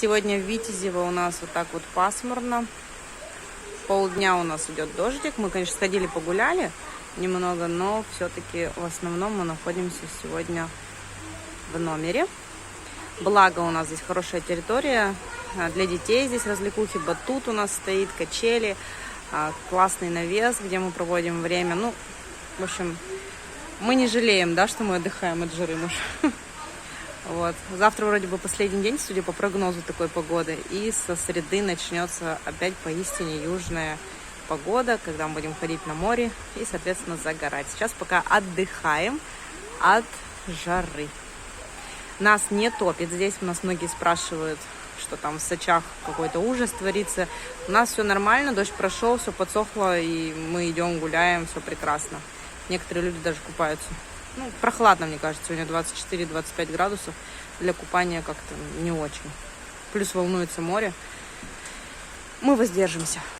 Сегодня в Витязево у нас вот так вот пасмурно. Полдня у нас идет дождик. Мы, конечно, сходили погуляли немного, но все-таки в основном мы находимся сегодня в номере. Благо у нас здесь хорошая территория для детей. Здесь развлекухи, батут у нас стоит, качели, классный навес, где мы проводим время. Ну, в общем, мы не жалеем, да, что мы отдыхаем от жары. Вот. Завтра вроде бы последний день, судя по прогнозу такой погоды. И со среды начнется опять поистине южная погода, когда мы будем ходить на море и, соответственно, загорать. Сейчас пока отдыхаем от жары. Нас не топит здесь. У нас многие спрашивают, что там в Сочах какой-то ужас творится. У нас все нормально, дождь прошел, все подсохло, и мы идем, гуляем, все прекрасно. Некоторые люди даже купаются. Ну, прохладно, мне кажется, сегодня 24-25 градусов. Для купания как-то не очень. Плюс волнуется море. Мы воздержимся.